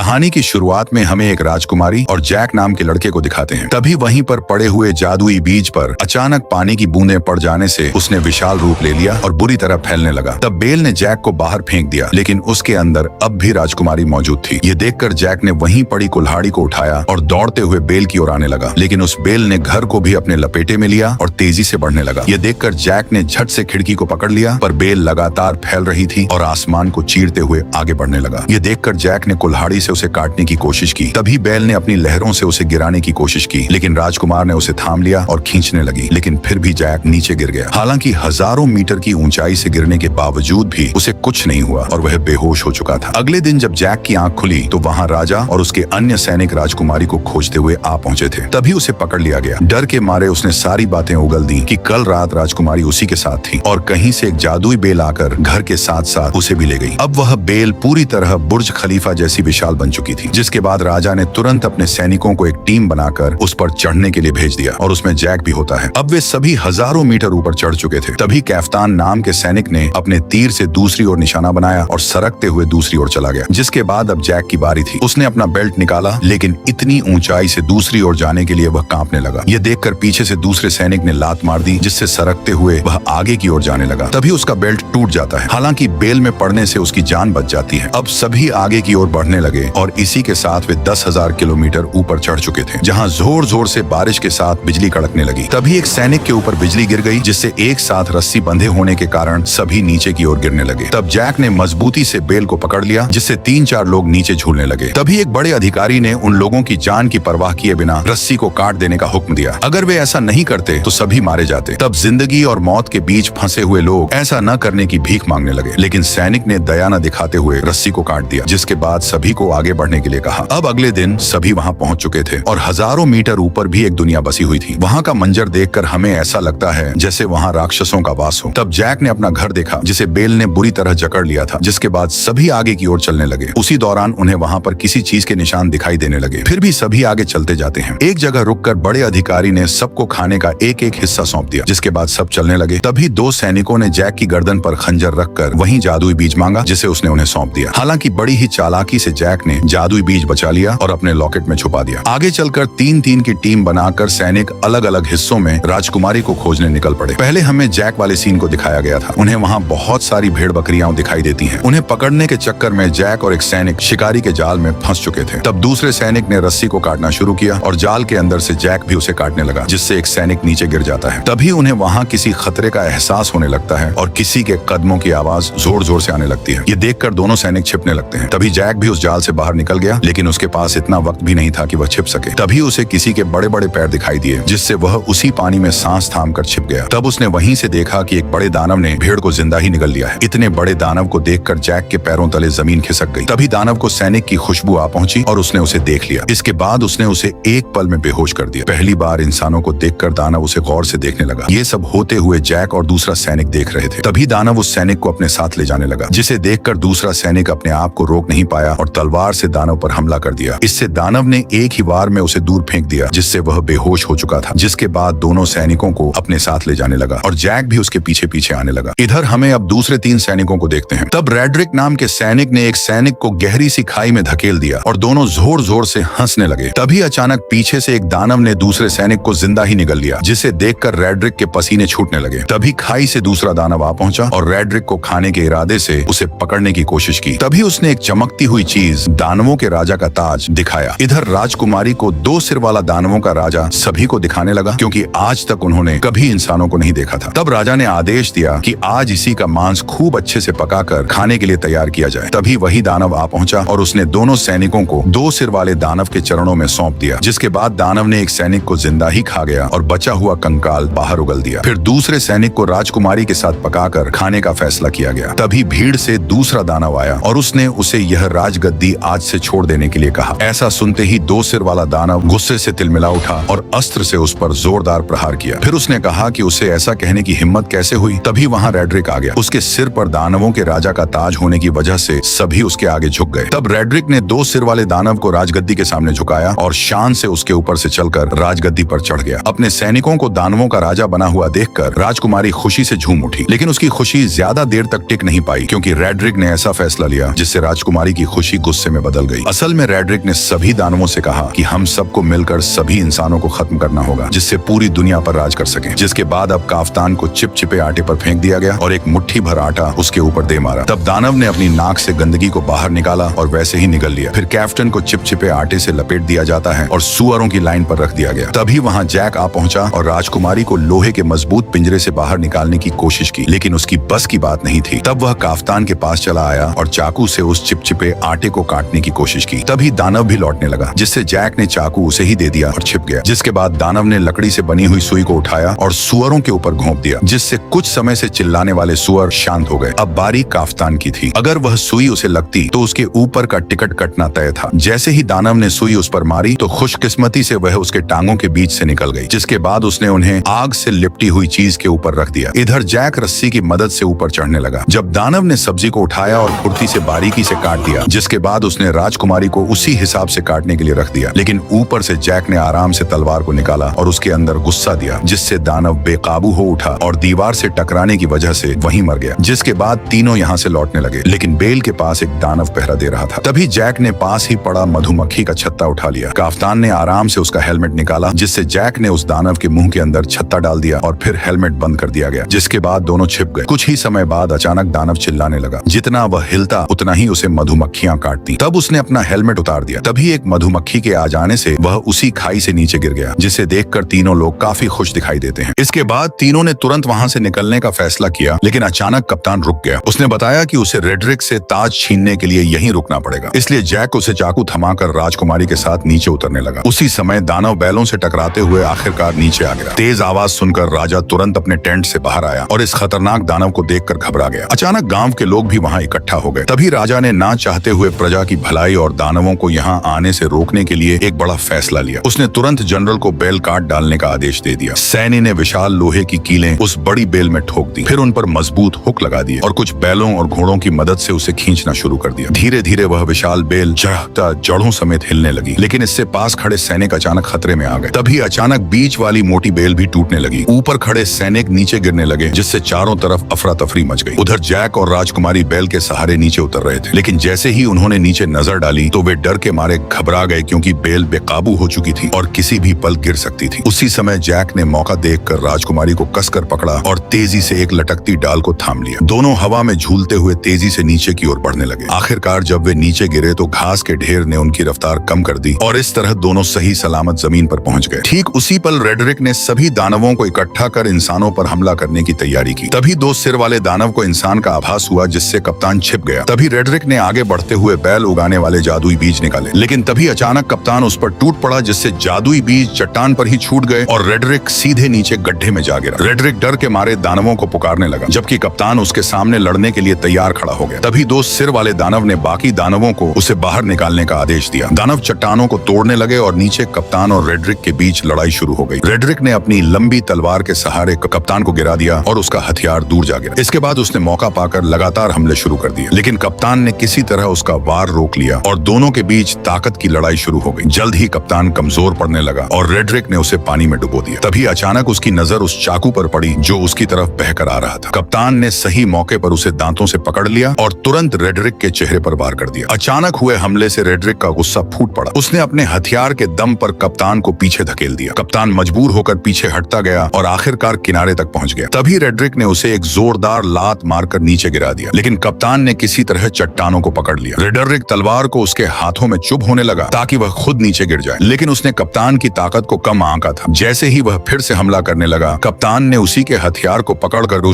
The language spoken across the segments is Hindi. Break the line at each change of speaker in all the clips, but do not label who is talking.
कहानी की शुरुआत में हमें एक राजकुमारी और जैक नाम के लड़के को दिखाते हैं। तभी वहीं पर पड़े हुए जादुई बीज पर अचानक पानी की बूंदें पड़ जाने से उसने विशाल रूप ले लिया और बुरी तरह फैलने लगा। तब बेल ने जैक को बाहर फेंक दिया, लेकिन उसके अंदर अब भी राजकुमारी मौजूद थी। ये देखकर जैक ने वहीं पड़ी कुल्हाड़ी को उठाया और दौड़ते हुए बेल की ओर आने लगा, लेकिन उस बेल ने घर को भी अपने लपेटे में लिया और तेजी से बढ़ने लगा। ये देखकर जैक ने झट से खिड़की को पकड़ लिया, पर बेल लगातार फैल रही थी और आसमान को चीरते हुए आगे बढ़ने लगा। ये देखकर जैक ने कुल्हाड़ी से उसे काटने की कोशिश की। तभी बेल ने अपनी लहरों से उसे गिराने की कोशिश की, लेकिन राजकुमार ने उसे थाम लिया और खींचने लगी, लेकिन फिर भी जैक नीचे गिर गया। हालांकि हजारों मीटर की ऊंचाई से गिरने के बावजूद भी उसे कुछ नहीं हुआ और वह बेहोश हो चुका था। अगले दिन जब जैक की आंख खुली तो वहां राजा और उसके अन्य सैनिक राजकुमारी को खोजते हुए आ पहुंचे थे। तभी उसे पकड़ लिया गया। डर के मारे उसने सारी बातें उगल दी कि कल रात राजकुमारी उसी के साथ थी और कहीं से एक जादुई बेल आकर घर के साथ साथ उसे भी ले गई। अब वह बेल पूरी तरह बुर्ज खलीफा जैसी विशाल बन चुकी थी, जिसके बाद राजा ने तुरंत अपने सैनिकों को एक टीम बनाकर उस पर चढ़ने के लिए भेज दिया और उसमें जैक भी होता है। अब वे सभी हजारों मीटर ऊपर चढ़ चुके थे। तभी कैफ्तान नाम के सैनिक ने अपने तीर से दूसरी ओर निशाना बनाया और सरकते हुए दूसरी ओर चला गया। जिसके बाद अब जैक की बारी थी। उसने अपना बेल्ट निकाला, लेकिन इतनी ऊंचाई से दूसरी ओर जाने के लिए वह कांपने लगा। ये देखकर पीछे से दूसरे सैनिक ने लात मार दी, जिससे सरकते हुए वह आगे की ओर जाने लगा। तभी उसका बेल्ट टूट जाता है। हालांकि बेल में पड़ने से उसकी जान बच जाती है। अब सभी आगे की ओर बढ़ने लगे और इसी के साथ वे 10,000 किलोमीटर ऊपर चढ़ चुके थे, जहां जोर जोर से बारिश के साथ बिजली कड़कने लगी। तभी एक सैनिक के ऊपर बिजली गिर गई, जिससे एक साथ रस्सी बंधे होने के कारण सभी नीचे की ओर गिरने लगे। तब जैक ने मजबूती से बेल को पकड़ लिया, जिससे 3-4 लोग नीचे झूलने लगे। तभी एक बड़े अधिकारी ने उन लोगों की जान की परवाह किए बिना रस्सी को काट देने का हुक्म दिया। अगर वे ऐसा नहीं करते तो सभी मारे जाते। तब जिंदगी और मौत के बीच फंसे हुए लोग ऐसा न करने की भीख मांगने लगे, लेकिन सैनिक ने दया न दिखाते हुए रस्सी को काट दिया, जिसके बाद सभी को आगे बढ़ने के लिए कहा। अब अगले दिन सभी वहां पहुंच चुके थे और हजारों मीटर ऊपर भी एक दुनिया बसी हुई थी। वहां का मंजर देखकर हमें ऐसा लगता है जैसे वहां राक्षसों का वास हो। तब जैक ने अपना घर देखा, जिसे बेल ने बुरी तरह जकड़ लिया था, जिसके बाद सभी आगे की ओर चलने लगे। उसी दौरान उन्हें वहां पर किसी चीज के निशान दिखाई देने लगे। फिर भी सभी आगे चलते जाते हैं। एक जगह रुककर बड़े अधिकारी ने सबको खाने का एक एक हिस्सा सौंप दिया, जिसके बाद सब चलने लगे। तभी 2 सैनिकों ने जैक की गर्दन पर खंजर रखकर वहीं जादुई बीज मांगा, जिसे उसने उन्हें सौंप दिया। हालांकि बड़ी ही चालाकी से जैक ने जादुई बीज बचा लिया और अपने लॉकेट में छुपा दिया। आगे चलकर 3-3 की टीम बनाकर सैनिक अलग अलग हिस्सों में राजकुमारी को खोजने निकल पड़े। पहले हमें जैक वाले सीन को दिखाया गया था। उन्हें वहां बहुत सारी भेड़ बकरियां दिखाई देती हैं। उन्हें पकड़ने के चक्कर में जैक और एक सैनिक शिकारी के जाल में फंस चुके थे। तब दूसरे सैनिक ने रस्सी को काटना शुरू किया और जाल के अंदर से जैक भी उसे काटने लगा, जिससे एक सैनिक नीचे गिर जाता है। तभी उन्हें वहां किसी खतरे का एहसास होने लगता है और किसी के कदमों की आवाज जोर जोर से आने लगती है। ये देखकर दोनों सैनिक छिपने लगते हैं। तभी जैक भी उस जाल से बाहर निकल गया, लेकिन उसके पास इतना वक्त भी नहीं था कि वह छिप सके। तभी उसे किसी के बड़े बड़े पैर दिखाई दिए, जिससे वह उसी पानी में सांस थाम कर छिप गया। तब उसने वहीं से देखा कि एक बड़े दानव ने भेड़ को जिंदा ही निगल लिया है। इतने बड़े दानव को देखकर जैक के पैरों तले जमीन खिसक गई। तभी दानव को सैनिक की खुशबू आ पहुंची और उसने उसे देख लिया। इसके बाद उसने उसे एक पल में बेहोश कर दिया। पहली बार इंसानों को देखकर दानव उसे गौर से देखने लगा। ये सब होते हुए जैक और दूसरा सैनिक देख रहे थे। तभी दानव उस सैनिक को अपने साथ ले जाने लगा, जिसे देखकर दूसरा सैनिक अपने आप को रोक नहीं पाया और तलवार से दानव पर हमला कर दिया। इससे दानव ने एक ही वार में उसे दूर फेंक दिया, जिससे वह बेहोश हो चुका था। जिसके बाद दोनों सैनिकों को अपने साथ ले जाने लगा और जैक भी उसके पीछे पीछे आने लगा। इधर हमें अब दूसरे 3 सैनिकों को देखते हैं। तब रेड्रिक नाम के सैनिक ने एक सैनिक को गहरी सी खाई में धकेल दिया और दोनों जोर जोर से हंसने लगे। तभी अचानक पीछे से एक दानव ने दूसरे सैनिक को जिंदा ही निगल लिया, जिसे देखकर रेड्रिक के पसीने छूटने लगे। तभी खाई से दूसरा दानव आ पहुंचा और रेड्रिक को खाने के इरादे से उसे पकड़ने की कोशिश की। तभी उसने एक चमकती हुई चीज, दानवों के राजा का ताज, दिखाया। इधर राजकुमारी को 2 सिर वाला दानवों का राजा सभी को दिखाने लगा, क्योंकि आज तक उन्होंने कभी इंसानों को नहीं देखा था। तब राजा ने आदेश दिया कि आज इसी का मांस खूब अच्छे से पकाकर खाने के लिए तैयार किया जाए। तभी वही दानव आ पहुंचा और उसने दोनों सैनिकों को 2 सिर वाले दानव के चरणों में सौंप दिया। जिसके बाद दानव ने एक सैनिक को जिंदा ही खा गया और बचा हुआ कंकाल बाहर उगल दिया। फिर दूसरे सैनिक को राजकुमारी के साथ पकाकर खाने का फैसला किया गया। तभी भीड़ से दूसरा दानव आया और उसने उसे यह राजगद्दी आज से छोड़ देने के लिए कहा। ऐसा सुनते ही 2 सिर वाला दानव गुस्से से तिलमिला उठा और अस्त्र से उस पर जोरदार प्रहार किया। फिर उसने कहा कि उसे ऐसा कहने की हिम्मत कैसे हुई। तभी वहां रेड्रिक आ गया। उसके सिर पर दानवों के राजा का ताज होने की वजह से सभी उसके आगे झुक गए। तब रेड्रिक ने 2 सिर वाले दानव को राजगद्दी के सामने झुकाया और शान से उसके ऊपर से चलकर राजगद्दी पर चढ़ गया। अपने सैनिकों को दानवों का राजा बना हुआ देखकर राजकुमारी खुशी से झूम उठी, लेकिन उसकी खुशी ज्यादा देर तक टिक नहीं पाई, क्योंकि रेड्रिक ने ऐसा फैसला लिया जिससे राजकुमारी की खुशी गुस्से गुस्से में बदल गई। असल में रेड्रिक ने सभी दानवों से कहा कि हम सबको मिलकर सभी इंसानों को खत्म करना होगा जिससे पूरी दुनिया पर राज कर सके। जिसके बाद अब काफ्तान को चिपचिपे आटे पर फेंक दिया गया और एक मुट्ठी भर आटा उसके ऊपर दे मारा। तब दानव ने अपनी नाक से गंदगी को बाहर निकाला और वैसे ही निगल लिया। फिर कैप्टन को चिपचिपे आटे से लपेट दिया जाता है और सुअरों की लाइन पर रख दिया गया। तभी वहाँ जैक आ पहुंचा और राजकुमारी को लोहे के मजबूत पिंजरे से बाहर निकालने की कोशिश की, लेकिन उसकी बस की बात नहीं थी। तब वह काफ्तान के पास चला आया और चाकू से उस चिपचिपे आटे को काटने की कोशिश की। तभी दानव भी लौटने लगा, जिससे जैक ने चाकू उसे ही दे दिया और छिप गया। जिसके बाद दानव ने लकड़ी से बनी हुई सुई को उठाया और सुअरों के ऊपर घोंप दिया, जिससे कुछ समय से चिल्लाने वाले सुअर शांत हो गए। अब बारी काफ्तान की थी। अगर वह सुई उसे लगती तो उसके ऊपर का टिकट कटना तय था। जैसे ही दानव ने सुई उस पर मारी तो खुशकिस्मती से वह उसके टांगों के बीच से निकल गई, जिसके बाद उसने उन्हें आग से लिपटी हुई चीज के ऊपर रख दिया। इधर जैक रस्सी की मदद से ऊपर चढ़ने लगा। जब दानव ने सब्जी को उठाया और फुर्ती से बारीकी से काट दिया, जिसके बाद उसने राजकुमारी को उसी हिसाब से काटने के लिए रख दिया, लेकिन ऊपर से जैक ने आराम से तलवार को निकाला और उसके अंदर गुस्सा दिया, जिससे दानव बेकाबू हो उठा और दीवार से टकराने की वजह से वहीं मर गया। जिसके बाद तीनों यहाँ से लौटने लगे, लेकिन बेल के पास एक दानव पहरा दे रहा था। तभी जैक ने पास ही पड़ा मधुमक्खी का छत्ता उठा लिया। काफ्तान ने आराम से उसका हेलमेट निकाला, जिससे जैक ने उस दानव के मुंह के अंदर छत्ता डाल दिया और फिर हेलमेट बंद कर दिया गया। जिसके बाद दोनों छिप गए। कुछ ही समय बाद अचानक दानव चिल्लाने लगा। जितना वह हिलता उतना ही उसे मधुमक्खियां काटती। तब उसने अपना हेलमेट उतार दिया। तभी एक मधुमक्खी के आ जाने से वह उसी खाई से नीचे गिर गया, जिसे देखकर तीनों लोग काफी खुश दिखाई देते हैं। इसके बाद तीनों ने तुरंत वहां से निकलने का फैसला किया, लेकिन अचानक कप्तान रुक गया। उसने बताया कि उसे रेड्रिक से ताज छीनने के लिए यहीं रुकना पड़ेगा। इसलिए जैक उसे चाकू थमाकर राजकुमारी के साथ नीचे उतरने लगा। उसी समय दानव बैलों से टकराते हुए आखिरकार नीचे आ गया। तेज आवाज सुनकर राजा तुरंत अपने टेंट से बाहर आया और इस खतरनाक दानव को देखकर घबरा गया। अचानक गांव के लोग भी वहां इकट्ठा हो गए। तभी राजा ने ना चाहते हुए प्रजा की भलाई और दानवों को यहाँ आने से रोकने के लिए एक बड़ा फैसला लिया। उसने तुरंत जनरल को बेल काट डालने का आदेश दे दिया। सैनी ने विशाल लोहे की कीलें उस बड़ी बेल में ठोक दी, फिर उन पर मजबूत हुक लगा दिए और कुछ बैलों और घोड़ों की मदद से उसे खींचना शुरू कर दिया। धीरे धीरे वह विशाल बेल चढ़ता जड़ों समेत हिलने लगी, लेकिन इससे पास खड़े सैनिक अचानक खतरे में आ गए। तभी अचानक बीच वाली मोटी बेल भी टूटने लगी। ऊपर खड़े सैनिक नीचे गिरने लगे, जिससे चारों तरफ अफरा तफरी मच गई। उधर जैक और राजकुमारी बेल के सहारे नीचे उतर रहे थे, लेकिन जैसे ही उन्होंने नीचे नजर डाली तो वे डर के मारे घबरा गए, क्योंकि बेल बेकाबू हो चुकी थी और किसी भी पल गिर सकती थी। उसी समय जैक ने मौका देखकर राजकुमारी को कसकर पकड़ा और तेजी से एक लटकती डाल को थाम लिया। दोनों हवा में झूलते हुए तेजी से नीचे की ओर बढ़ने लगे। आखिरकार जब वे नीचे गिरे तो घास के ढेर ने उनकी रफ्तार कम कर दी और इस तरह दोनों सही सलामत जमीन पर पहुंच गए। ठीक उसी पल रेड्रिक ने सभी दानवों को इकट्ठा कर इंसानों पर हमला करने की तैयारी की। तभी दो सिर वाले दानव को इंसान का आभास हुआ, जिससे कप्तान छिप गया। तभी रेड्रिक ने आगे बढ़ते हुए बैल उगाने वाले जादुई बीज निकाले, लेकिन तभी अचानक कप्तान उस पर टूट पड़ा, जिससे जादुई बीज चट्टान पर ही छूट गए और रेड्रिक सीधे नीचे गड्ढे में जा गिरा। रेड्रिक डर के मारे दानवों को पुकारने लगा, जबकि कप्तान उसके सामने लड़ने के लिए तैयार खड़ा हो गया। तभी दो सिर वाले दानव ने बाकी दानवों को उसे बाहर निकालने का आदेश दिया। दानव चट्टानों को तोड़ने लगे और नीचे कप्तान और रेड्रिक के बीच लड़ाई शुरू हो गई। रेड्रिक ने अपनी लंबी तलवार के सहारे कप्तान को गिरा दिया और उसका हथियार दूर जा गिरा। इसके बाद उसने मौका पाकर लगातार हमले शुरू कर दिए, लेकिन कप्तान ने किसी तरह उसका वार रोक लिया और दोनों के बीच ताकत की लड़ाई शुरू हो गई। जल्द ही कप्तान कमजोर पड़ने लगा और रेड्रिक ने उसे पानी में डुबो दिया। तभी अचानक उसकी नजर उस चाकू पर पड़ी जो उसकी तरफ बहकर आ रहा था। कप्तान ने सही मौके पर उसे दांतों से पकड़ लिया और तुरंत रेड्रिक के चेहरे पर वार कर दिया। अचानक हुए हमले से रेड्रिक का गुस्सा फूट पड़ा। उसने अपने हथियार के दम पर कप्तान को पीछे धकेल दिया। कप्तान मजबूर होकर पीछे हटता गया और आखिरकार किनारे तक पहुंच गया। तभी रेड्रिक ने उसे एक जोरदार लात मारकर नीचे गिरा दिया, लेकिन कप्तान ने किसी तरह चट्टानों को पकड़ लिया। रेड्रिक तलवार को उसके हाथों में चुभ होने लगा ताकि वह खुद नीचे गिर जाए, लेकिन उसने कप्तान की ताकत को कम आंका था। जैसे ही वह फिर से हमला करने लगा, कप्तान ने उसी के हथियार को पकड़कर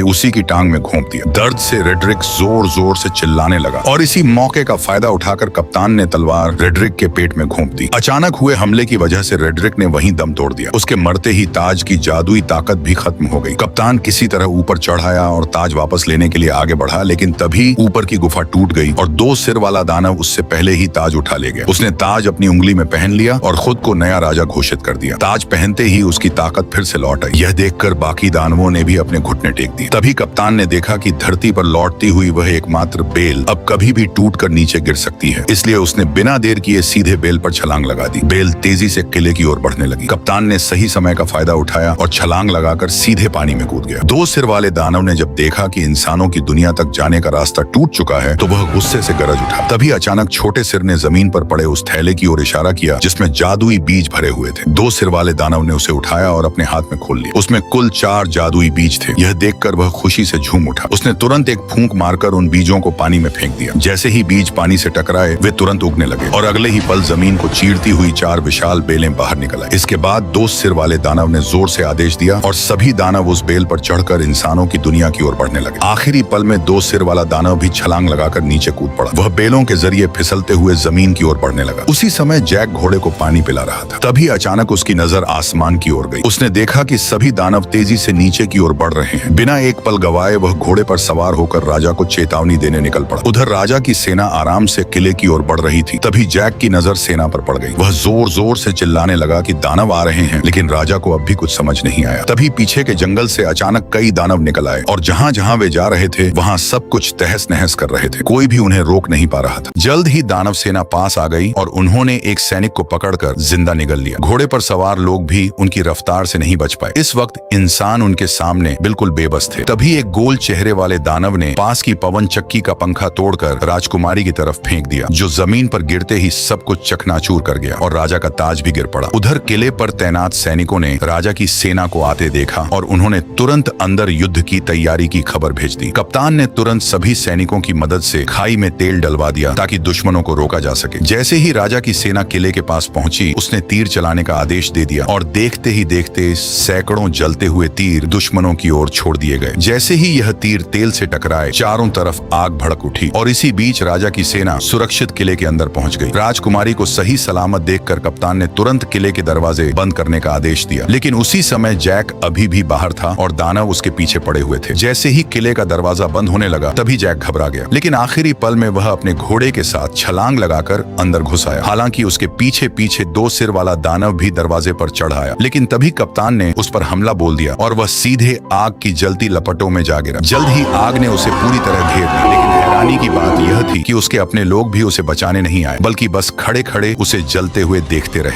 उसी की टांग में घोंप दिया। दर्द से रेड्रिक जोर जोर से चिल्लाने लगा और इसी मौके का फायदा उठाकर कप्तान ने तलवार रेड्रिक के पेट में घोंप दी। अचानक हुए हमले की वजह से रेड्रिक ने वहीं दम तोड़ दिया। उसके मरते ही ताज की जादुई ताकत भी खत्म हो गई। कप्तान किसी तरह ऊपर चढ़ आया और ताज वापस लेने के लिए आगे बढ़ा, लेकिन तभी ऊपर की गुफा टूट गई और दो सिर वाला दानव उससे पहले ही ताज उठा ले गया। उसने ताज अपनी उंगली में पहन लिया और खुद को नया राजा घोषित कर दिया। ताज पहनते ही उसकी ताकत फिर से लौट आई। यह देखकर बाकी दानवों ने भी अपने घुटने टेक दिए। तभी कप्तान ने देखा कि धरती पर लौटती हुई वह एकमात्र बेल अब कभी भी टूटकर नीचे गिर सकती है, इसलिए उसने बिना देर किए सीधे बेल पर छलांग लगा दी। बेल तेजी से किले की ओर बढ़ने लगी। कप्तान ने सही समय का फायदा उठाया और छलांग लगाकर सीधे पानी में कूद गया। दो सिर वाले दानव ने जब देखा कि इंसानों की दुनिया तक जाने का रास्ता टूट चुका है तो वह गुस्से से गरज उठा। तभी अचानक छोटे सिर ने जमीन पर पड़े उस थैले की ओर इशारा किया जिसमें जादुई बीज भरे हुए थे। 2 सिर वाले दानव ने उसे उठाया और अपने हाथ में खोल लिया। उसमें कुल 4 जादुई बीज थे। यह देखकर वह खुशी से झूम उठा। उसने तुरंत एक फूंक मारकर उन बीजों को पानी में फेंक दिया। जैसे ही बीज पानी से टकराए वे तुरंत उगने लगे और अगले ही पल जमीन को चीरती हुई 4 विशाल बेलें बाहर निकल आई। इसके बाद 2 सिर वाले दानव ने जोर से आदेश दिया और सभी दानव उस बेल पर चढ़कर इंसानों की दुनिया की ओर बढ़ने लगे। आखिरी पल में 2 सिर वाला दानव भी छलांग लगाकर नीचे कूद पड़ा। वह बेलों के जरिए फिसलते हुए जमीन की ओर बढ़ने लगा। उसी समय जैक घोड़े को पानी पिला रहा था। तभी अचानक उसकी नजर आसमान की ओर गई। उसने देखा कि सभी दानव तेजी से नीचे की ओर बढ़ रहे हैं। बिना एक पल गवाए वह घोड़े पर सवार होकर राजा को चेतावनी देने निकल पड़ा। उधर राजा की सेना आराम से किले की ओर बढ़ रही थी। तभी जैक की नजर सेना पर पड़ गई। वह जोर जोर से चिल्लाने लगा कि दानव आ रहे हैं, लेकिन राजा को अब भी कुछ समझ नहीं आया। तभी पीछे के जंगल से अचानक कई दानव निकल आए और जहाँ जहाँ वे जा रहे थे वहाँ सब कुछ तहस नहस कर रहे थे। कोई भी उन्हें रोक नहीं पा रहा था। जल्द ही दानव सेना पास आ गई और उन्होंने एक सैनिक को पकड़कर जिंदा निगल लिया। घोड़े पर सवार लोग भी उनकी रफ्तार से नहीं बच पाए। इस वक्त इंसान उनके सामने बिल्कुल बेबस थे। तभी एक गोल चेहरे वाले दानव ने पास की पवन चक्की का पंखा तोड़कर राजकुमारी की तरफ फेंक दिया, जो जमीन पर गिरते ही सब कुछ चकनाचूर कर गया और राजा का ताज भी गिर पड़ा। उधर किले पर तैनात सैनिकों ने राजा की सेना को आते देखा और उन्होंने तुरंत अंदर युद्ध की तैयारी की खबर भेज दी। कप्तान ने तुरंत सभी सैनिकों की मदद से खाई में तेल डलवा दिया ताकि दुश्मनों को रोका जा सके। जैसे ही राजा की सेना किले के पास पहुंची, उसने तीर चलाने का आदेश दे दिया और देखते ही देखते सैकड़ों जलते हुए तीर दुश्मनों की ओर छोड़ दिए गए। जैसे ही यह तीर तेल से टकराए, चारों तरफ आग भड़क उठी और इसी बीच राजा की सेना सुरक्षित किले के अंदर पहुंच गई। राजकुमारी को सही सलामत देखकर कप्तान ने तुरंत किले के दरवाजे बंद करने का आदेश दिया, लेकिन उसी समय जैक अभी भी बाहर था और दानव उसके पीछे पड़े हुए थे। जैसे ही किले का दरवाजा बंद होने लगा, तभी जैक घबरा गया, लेकिन आखिरी पल में वह अपने घोड़े के साथ छलांग लगाकर अंदर घुस आया। हालांकि उसके पीछे पीछे 2 सिर वाला दानव भी दरवाजे पर चढ़ आया, लेकिन तभी कप्तान ने उस पर हमला बोल दिया और वह सीधे आग की जलती लपटों में जा गिरा। जल्द ही आग ने उसे पूरी तरह घेर लिया, लेकिन हैरानी की बात यह थी कि उसके अपने लोग भी उसे बचाने नहीं आए, बल्कि बस खड़े खड़े उसे जलते हुए देखते रहे।